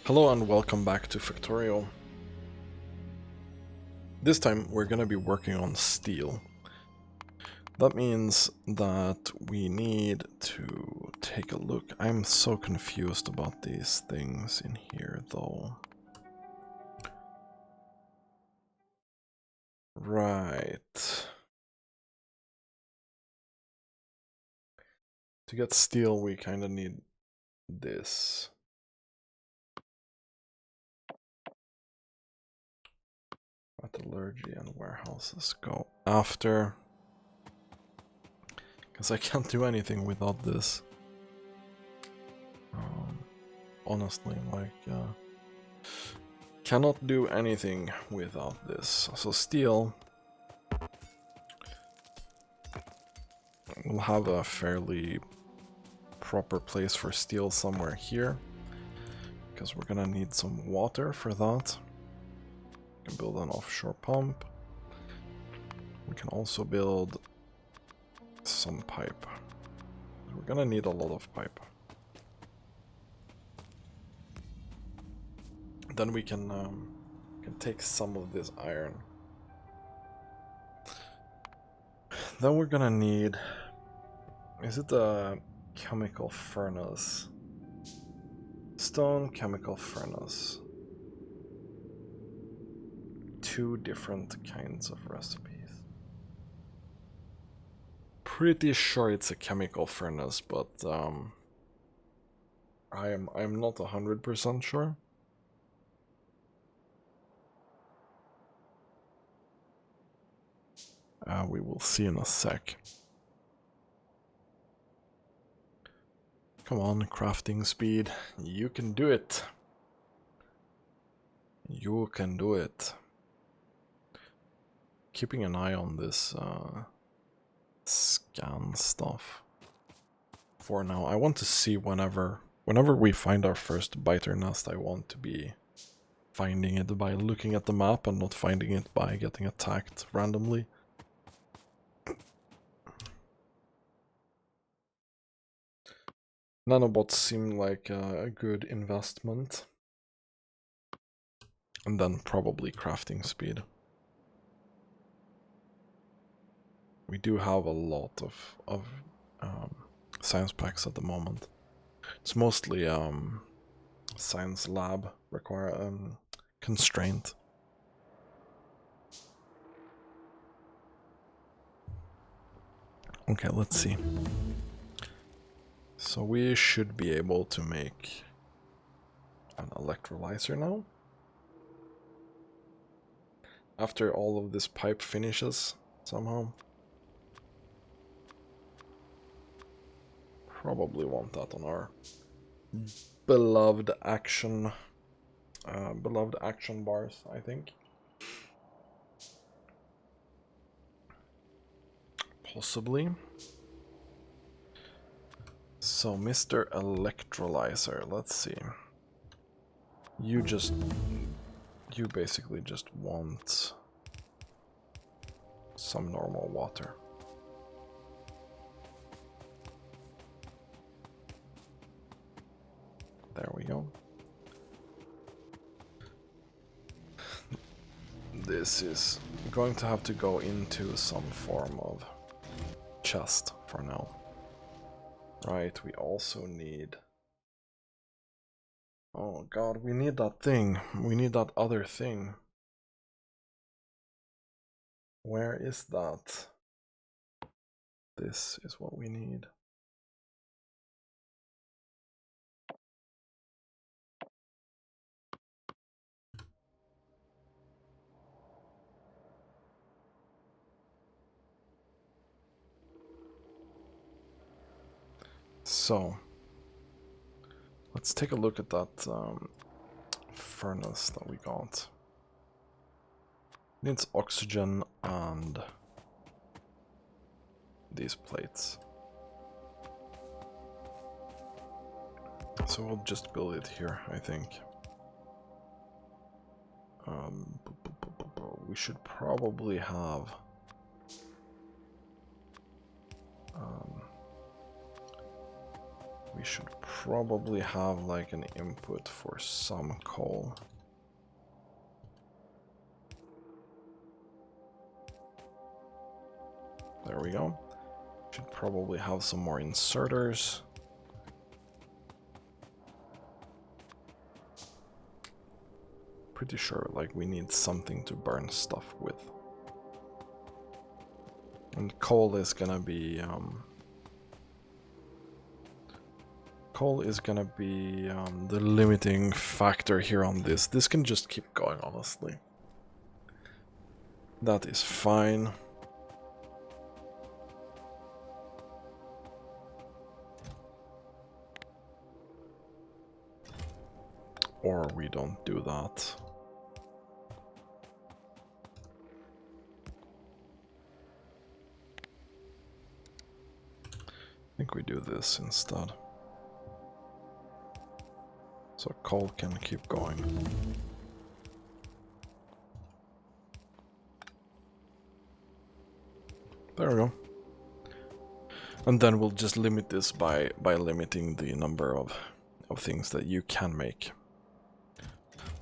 Hello and welcome back to Factorio. This time we're gonna be working on steel. That means that we need to take a look. I'm so confused about these things in here though. Right. To get steel we kinda need this. Metallurgy and warehouses go after. Because I can't do anything without this. Honestly, cannot do anything without this. So steel, we'll have a fairly proper place for steel somewhere here, because we're gonna need some water for that. We can build an offshore pump. We can also build some pipe. We're gonna need a lot of pipe. Then we can take some of this iron. Then we're gonna need, is it a chemical furnace? Stone chemical furnace. 2 different kinds of recipes. Pretty sure it's a chemical furnace, but I'm not 100% sure. We will see in a sec. Come on, crafting speed. You can do it. You can do it. Keeping an eye on this scan stuff for now. I want to see whenever we find our first biter nest, I want to be finding it by looking at the map and not finding it by getting attacked randomly. Nanobots seem like a good investment. And then probably crafting speed. We do have a lot of science packs at the moment. It's mostly science lab constraint. Okay, let's see. So we should be able to make an electrolyzer now. After all of this pipe finishes, somehow. Probably want that on our beloved action bars, I think. Possibly. So, Mr. Electrolyzer, let's see. You basically just want some normal water. There we go. This is going to have to go into some form of chest for now. Right, we also need... Oh god, we need that thing. We need that other thing. Where is that? This is what we need. So, let's take a look at that furnace that we got. It needs oxygen and these plates. So we'll just build it here, I think. We should probably have... we should probably have like an input for some coal. There we go. Should probably have some more inserters. Pretty sure like we need something to burn stuff with. And coal is gonna be the limiting factor here on this. This can just keep going, honestly. That is fine. Or we don't do that. I think we do this instead. So coal can keep going. There we go. And then we'll just limit this by limiting the number of things that you can make.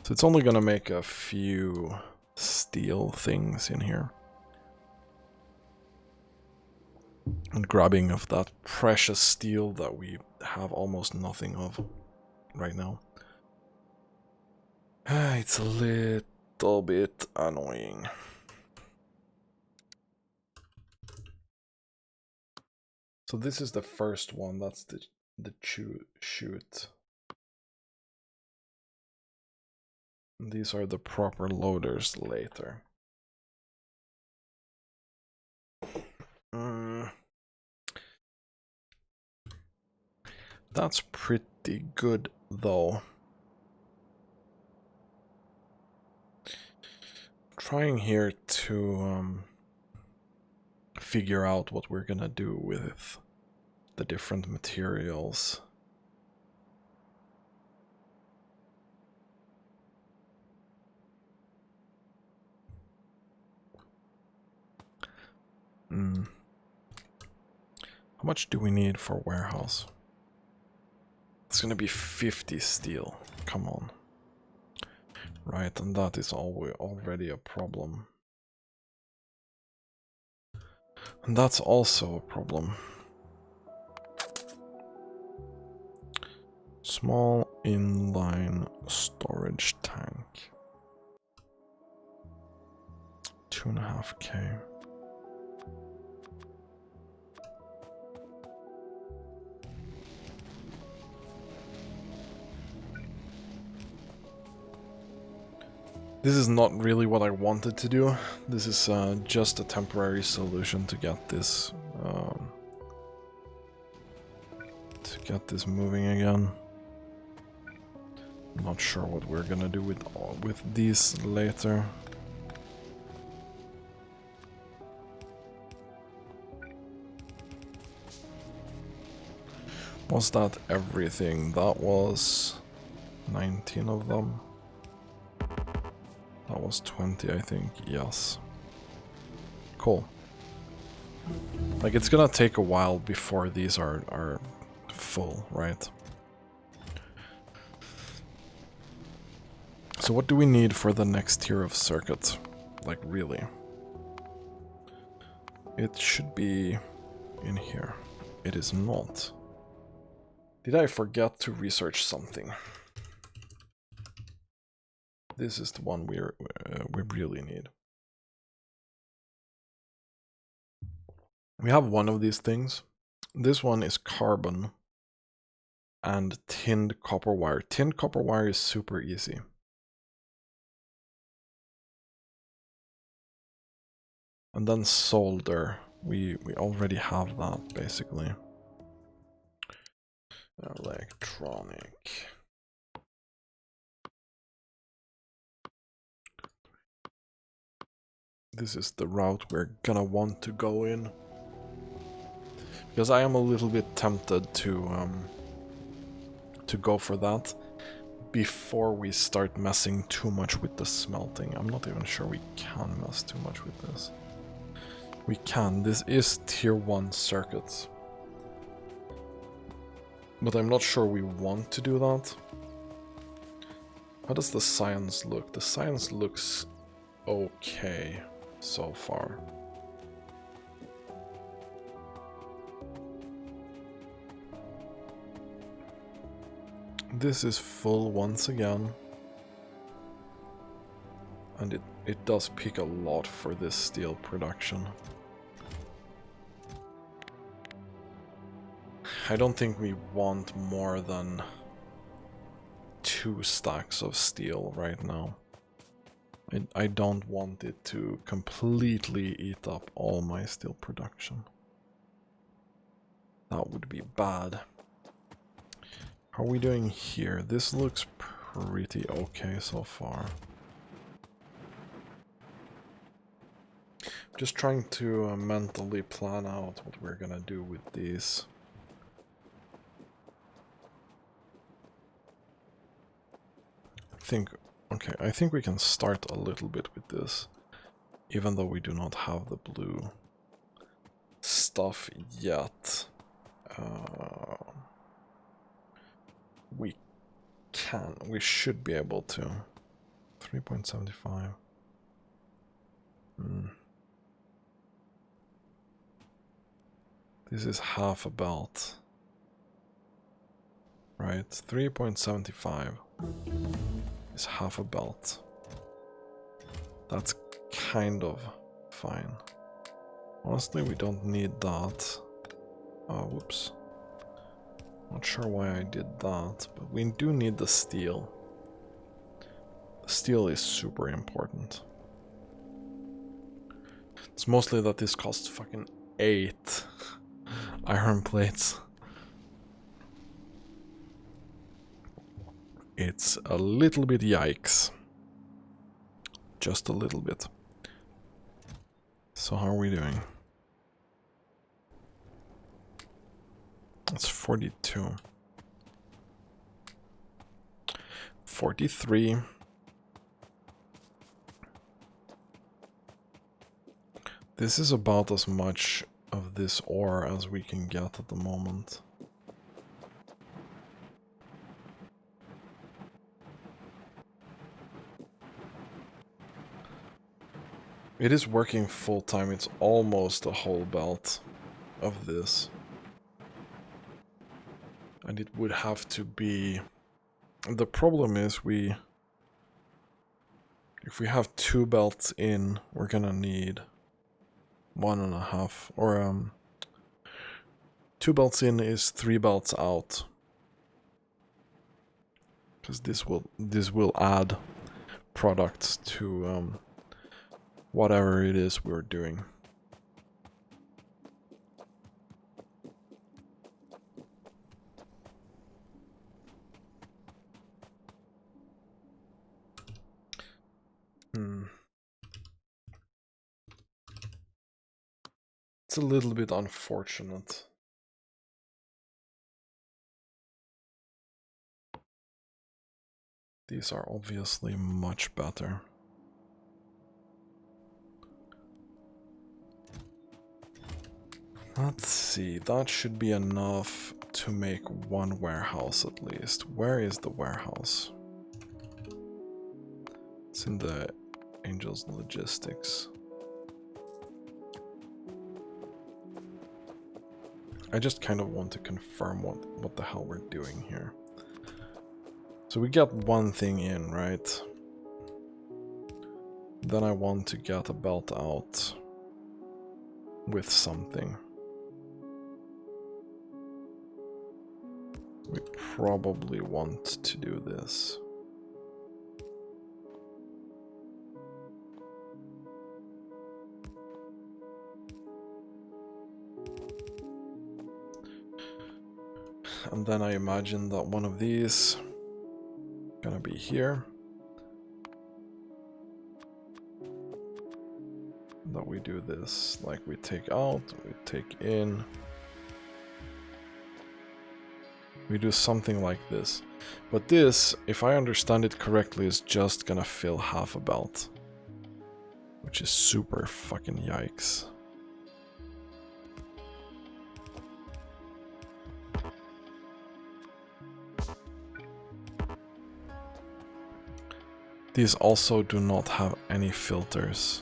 So it's only gonna make a few steel things in here. And grabbing of that precious steel that we have almost nothing of right now. It's a little bit annoying. So this is the first one, that's the chute. These are the proper loaders later. That's pretty good though. Trying here to figure out what we're gonna do with the different materials. How much do we need for warehouse? It's gonna be 50 steel. Come on. Right, and that is already a problem. And that's also a problem. Small inline storage tank. 2.5K. This is not really what I wanted to do. This is just a temporary solution to get this moving again. I'm not sure what we're gonna do with these later. Was that everything? That was 19 of them. That was 20, I think. Yes. Cool. Like, it's gonna take a while before these are full, right? So what do we need for the next tier of circuit? Like, really? It should be in here. It is not. Did I forget to research something? This is the one we really need. We have one of these things. This one is carbon and tinned copper wire. Tinned copper wire is super easy. And then solder. We already have that, basically. Electronic. This is the route we're gonna want to go in. Because I am a little bit tempted to go for that before we start messing too much with the smelting. I'm not even sure we can mess too much with this. We can. This is tier 1 circuits. But I'm not sure we want to do that. How does the science look? The science looks okay so far. This is full once again. And it does peak a lot for this steel production. I don't think we want more than 2 stacks of steel right now. I don't want it to completely eat up all my steel production. That would be bad. How are we doing here? This looks pretty okay so far. Just trying to mentally plan out what we're gonna do with these. I think we can start a little bit with this, even though we do not have the blue stuff yet. We should be able to. 3.75. This is half a belt. Right, 3.75 is half a belt. That's kind of fine. Honestly, we don't need that. Oh, whoops. Not sure why I did that, but we do need the steel. The steel is super important. It's mostly that this costs fucking 8 iron plates. It's a little bit yikes. Just a little bit. So how are we doing? It's 42. 43. This is about as much of this ore as we can get at the moment. It is working full time. It's almost a whole belt of this. And it would have to be... The problem is if we have 2 belts in, we're gonna need 1.5, or 2 belts in is 3 belts out. Because this will add products to whatever it is we're doing. It's a little bit unfortunate. These are obviously much better. Let's see, that should be enough to make 1 warehouse at least. Where is the warehouse? It's in the Angel's Logistics. I just kind of want to confirm what the hell we're doing here. So we got 1 thing in, right? Then I want to get a belt out with something. We probably want to do this. And then I imagine that one of these gonna be here. That we do this, like we take out, we take in. We do something like this. But this, if I understand it correctly, is just gonna fill half a belt. Which is super fucking yikes. These also do not have any filters.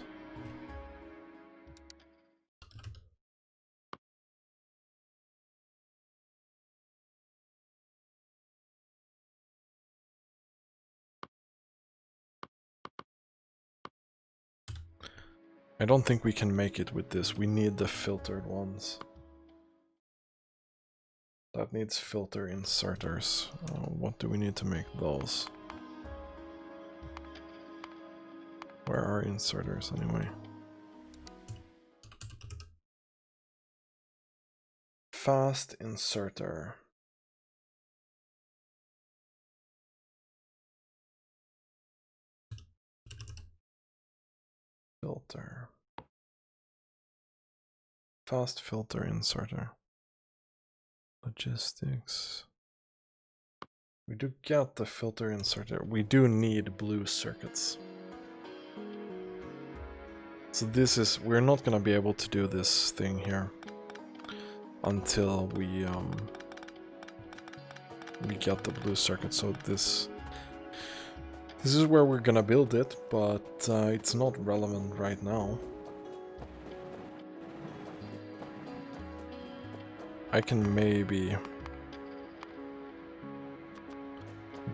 I don't think we can make it with this. We need the filtered ones. That needs filter inserters. What do we need to make those? Where are inserters anyway? Fast inserter. Filter. Fast filter inserter. Logistics. We do get the filter inserter. We do need blue circuits. So this is, we're not gonna be able to do this thing here until we get the blue circuit. So this is where we're gonna build it, but it's not relevant right now. I can maybe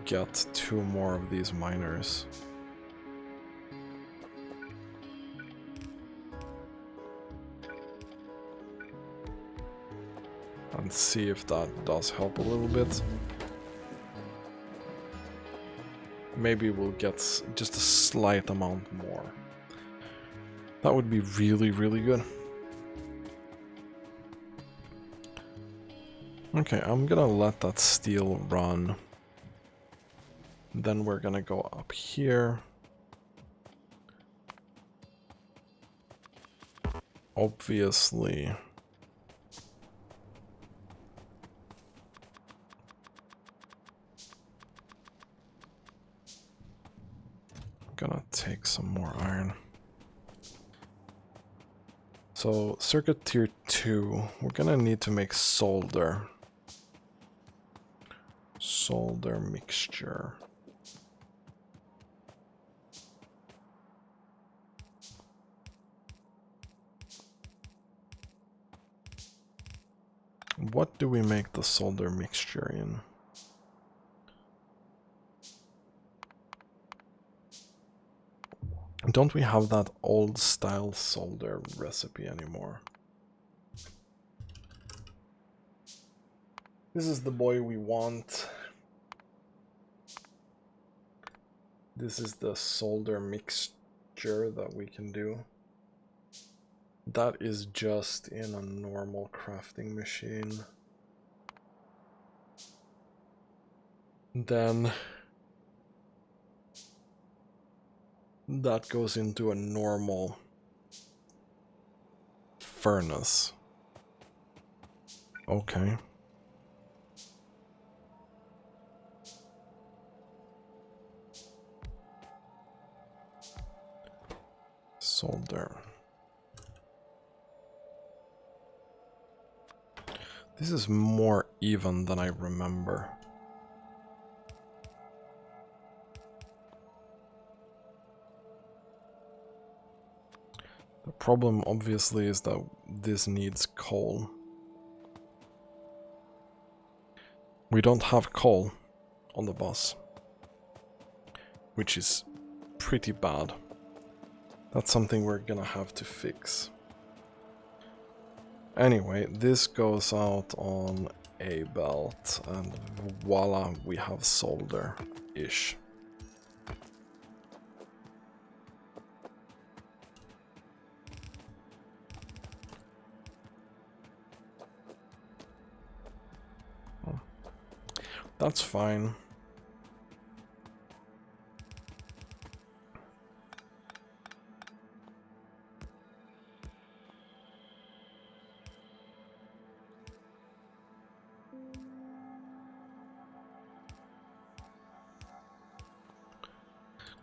get 2 more of these miners. And see if that does help a little bit. Maybe we'll get just a slight amount more. That would be really, really good. Okay, I'm gonna let that steel run. Then we're gonna go up here. Obviously. Gonna take some more iron. So circuit tier 2, we're gonna need to make solder. Solder mixture. What do we make the solder mixture in? Don't we have that old style solder recipe anymore? This is the boy we want. This is the solder mixture that we can do. That is just in a normal crafting machine. Then that goes into a normal furnace. Okay. Solder. This is more even than I remember. The problem obviously is that this needs coal. We don't have coal on the bus, which is pretty bad. That's something we're gonna have to fix. Anyway, this goes out on a belt, and voila, we have solder-ish. That's fine.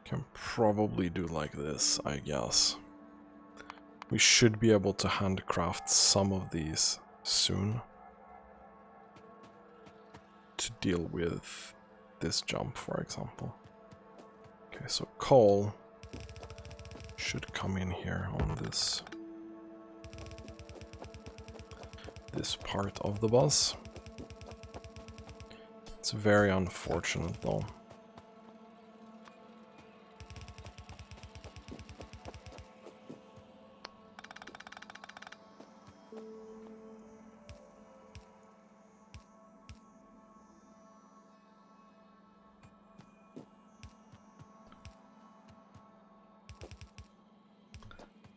Can probably do like this, I guess. We should be able to handcraft some of these soon to deal with this jump, for example. Okay, so coal should come in here on this part of the bus. It's very unfortunate though.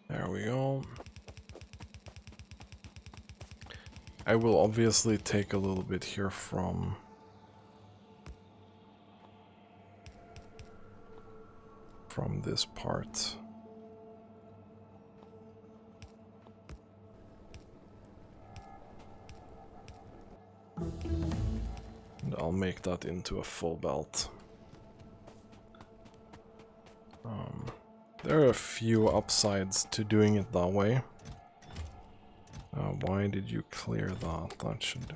There we go. I will obviously take a little bit here from this part. And I'll make that into a full belt. There are a few upsides to doing it that way. Why did you clear that? That should...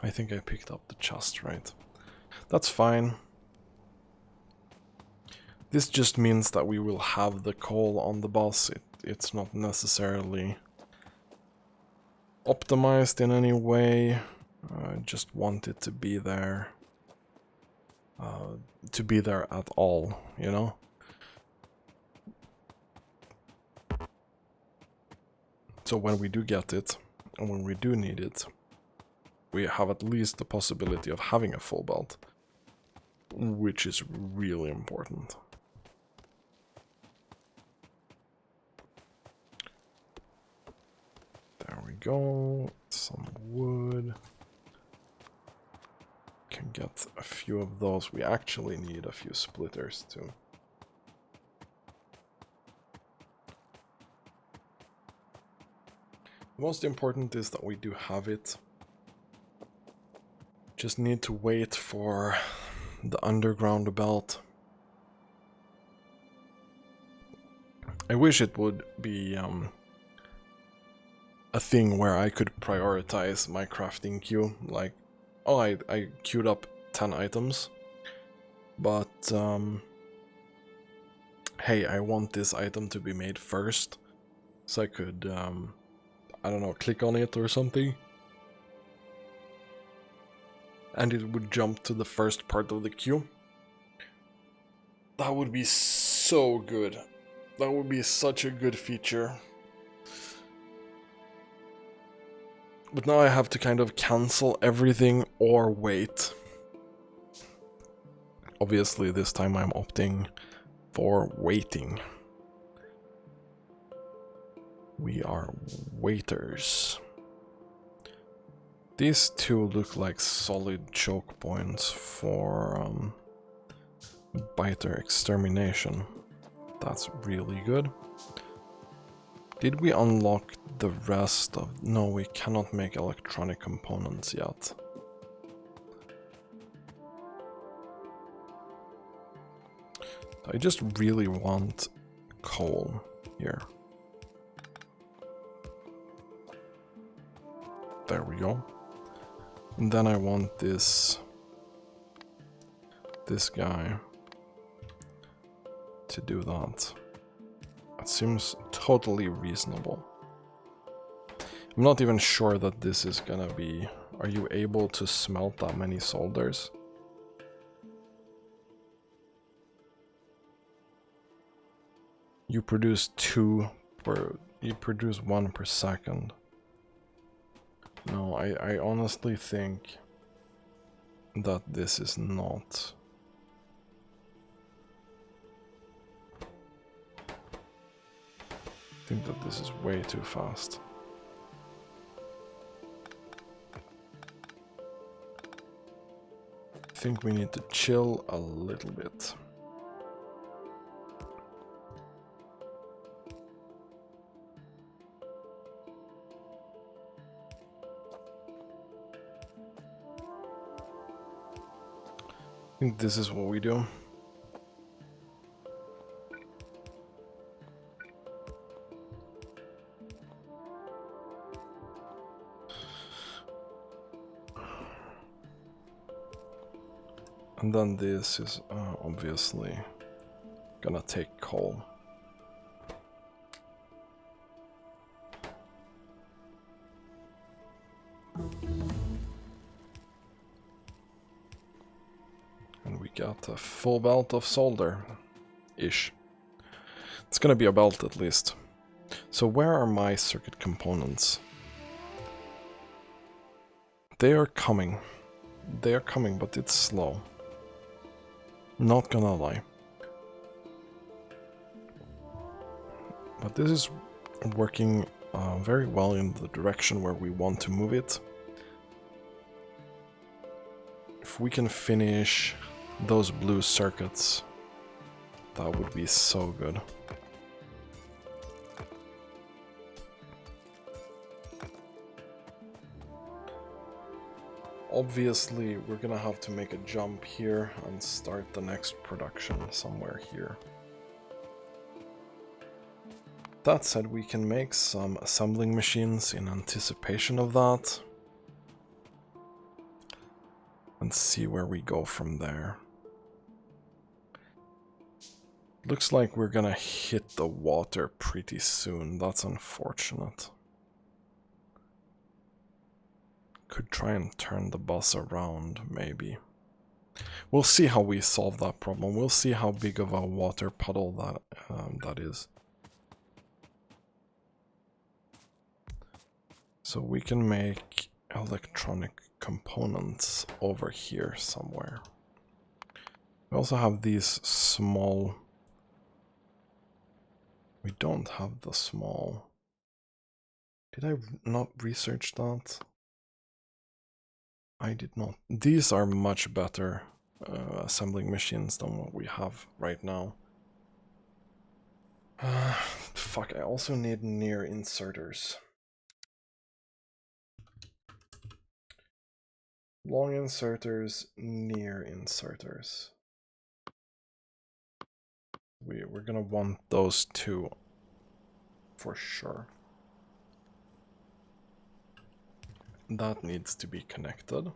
I think I picked up the chest, right? That's fine. This just means that we will have the coal on the bus. It's not necessarily optimized in any way. I just want it to be there. To be there at all, you know? So when we do get it, and when we do need it, we have at least the possibility of having a full belt, which is really important. There we go, some wood. Can get a few of those. We actually need a few splitters too. The most important is that we do have it. Just need to wait for the underground belt. I wish it would be a thing where I could prioritize my crafting queue. Like, oh, I queued up 10 items, but hey, I want this item to be made first, so I could, I don't know, click on it or something. And it would jump to the first part of the queue. That would be so good. That would be such a good feature. But now I have to kind of cancel everything or wait. Obviously this time I'm opting for waiting. We are waiters. These two look like solid choke points for biter extermination. That's really good. Did we unlock the rest of... No, we cannot make electronic components yet. I just really want coal here. There we go. And then I want this guy to do that. It seems totally reasonable. I'm not even sure that this is gonna be... Are you able to smelt that many solders? You produce 2 per... You produce 1 per second. No, I honestly think that this is not... I think that this is way too fast. I think we need to chill a little bit. I think this is what we do. And then this is obviously Gonna take coal. And we got a full belt of solder-ish. It's gonna be a belt at least. So where are my circuit components? They are coming. They are coming, but it's slow. Not gonna lie. But this is working very well in the direction where we want to move it. If we can finish those blue circuits, that would be so good. Obviously, we're gonna have to make a jump here and start the next production somewhere here. That said, we can make some assembling machines in anticipation of that. And see where we go from there. Looks like we're gonna hit the water pretty soon. That's unfortunate. Could try and turn the bus around, maybe. We'll see how we solve that problem. We'll see how big of a water puddle that is. So we can make electronic components over here somewhere. We also have these small... We don't have the small... Did I not research that? I did not. These are much better assembling machines than what we have right now. Fuck, I also need near inserters. Long inserters, near inserters. We're gonna want those two for sure. That needs to be connected.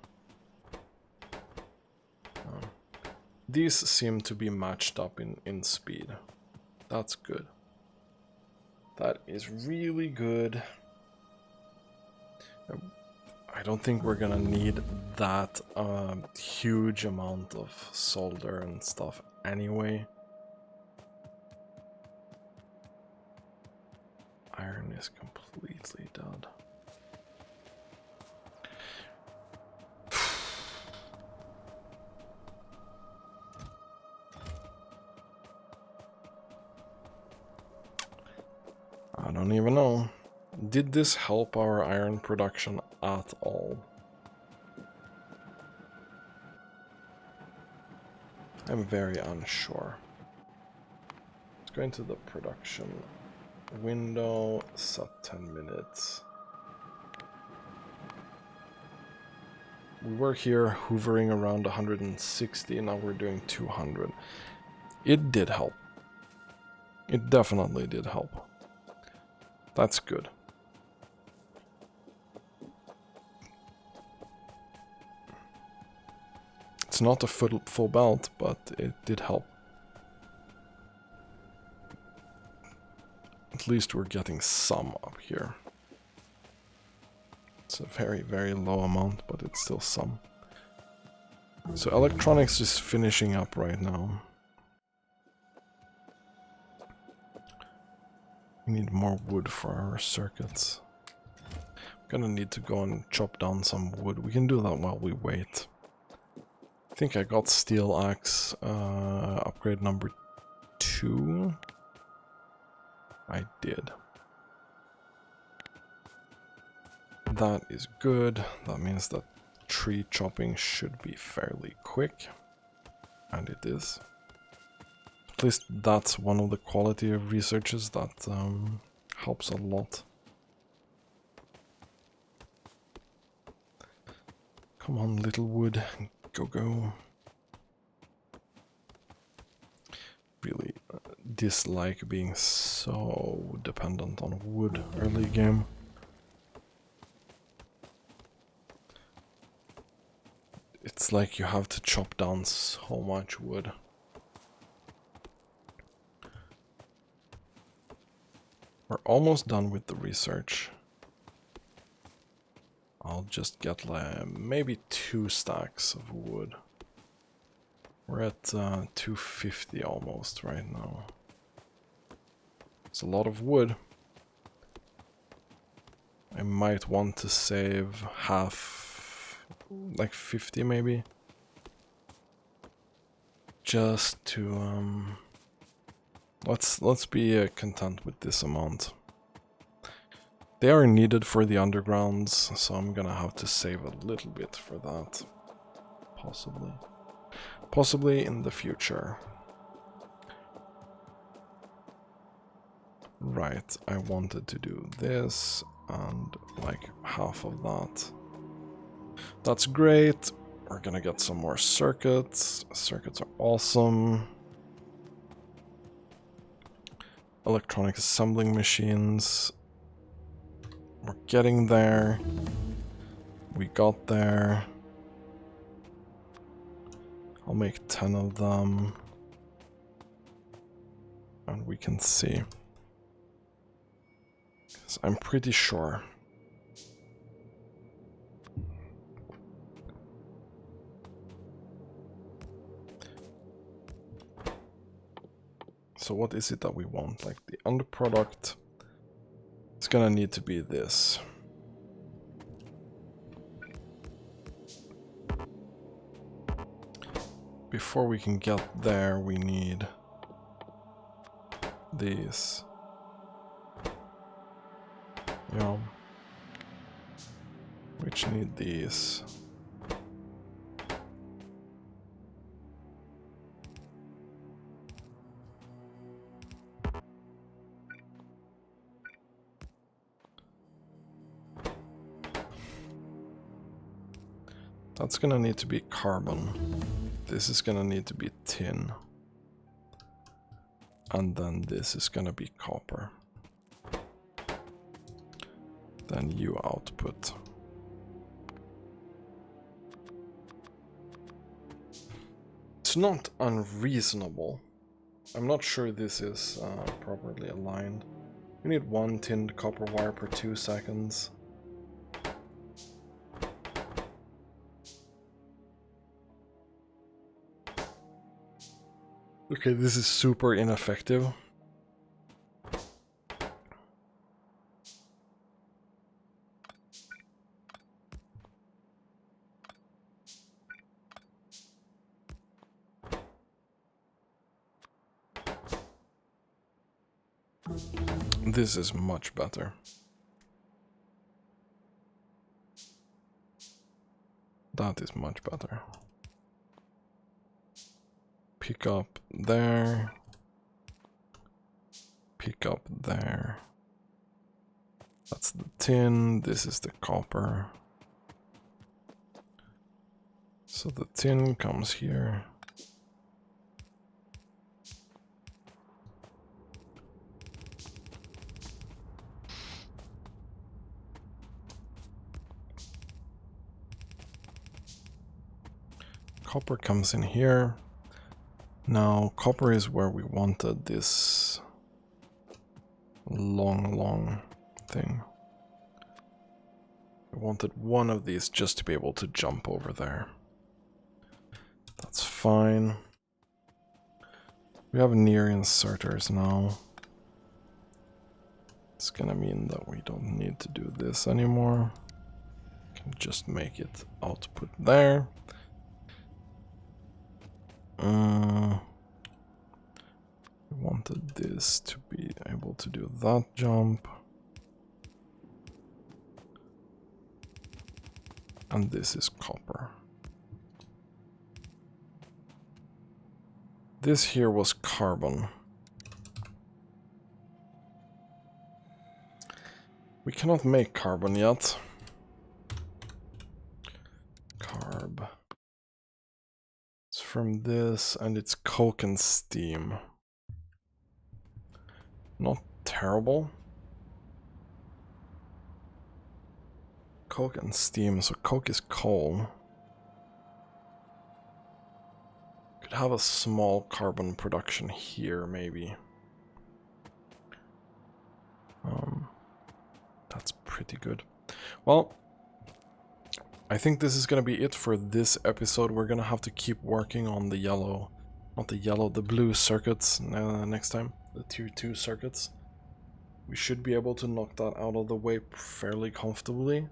These seem to be matched up in speed. That's good. That is really good. I don't think we're gonna need that huge amount of solder and stuff anyway. Iron is completely dead. I don't even know. Did this help our iron production at all? I'm very unsure. Let's go into the production window, set 10 minutes. We were here hovering around 160, now we're doing 200. It did help. It definitely did help. That's good. It's not a full belt, but it did help. At least we're getting some up here. It's a very, very low amount, but it's still some. So electronics is finishing up right now. We need more wood for our circuits. We're gonna need to go and chop down some wood. We can do that while we wait. I think I got steel axe upgrade number 2. I did. That is good. That means that tree chopping should be fairly quick. And it is. At least that's one of the quality of researches that helps a lot. Come on, little wood. Go, go. Really dislike being so dependent on wood early game. It's like you have to chop down so much wood. almost done with the research. I'll just get like maybe 2 stacks of wood. We're at 250 almost right now. It's a lot of wood. I might want to save half, like 50 maybe. Just to let's be content with this amount. They are needed for the undergrounds, so I'm gonna have to save a little bit for that. Possibly. Possibly in the future. Right, I wanted to do this and like half of that. That's great. We're gonna get some more circuits. Circuits are awesome. Electronic assembling machines. We're getting there. We got there. I'll make 10 of them. And we can see. So I'm pretty sure. So what is it that we want? Like the end product is gonna need to be this. Before we can get there, we need these. Yeah. Which need these. That's gonna need to be carbon. This is gonna need to be tin. And then this is gonna be copper. Then you output. It's not unreasonable. I'm not sure this is properly aligned. We need 1 tinned copper wire per 2 seconds. Okay, this is super ineffective. This is much better. That is much better. Pick up there. Pick up there. That's the tin, this is the copper. So the tin comes here. Copper comes in here. Now, copper is where we wanted this long thing. I wanted one of these just to be able to jump over there. That's fine. We have near inserters now. It's gonna mean that we don't need to do this anymore. Can just make it output there. We wanted this to be able to do that jump. And this is copper. This here was carbon. We cannot make carbon yet. Carb. It's from this, and it's coke and steam. Not terrible. Coke and steam, so coke is coal. Could have a small carbon production here, maybe. That's pretty good. Well, I think this is gonna be it for this episode. We're gonna have to keep working on the yellow, not the yellow, the blue circuits next time, the tier 2 circuits. We should be able to knock that out of the way fairly comfortably.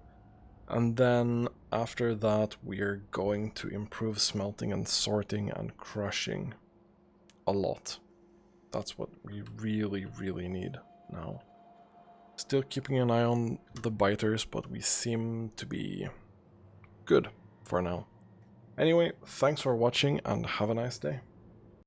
And then after that, we're going to improve smelting and sorting and crushing a lot. That's what we really, really need now. Still keeping an eye on the biters, but we seem to be good for now. Anyway, thanks for watching and have a nice day.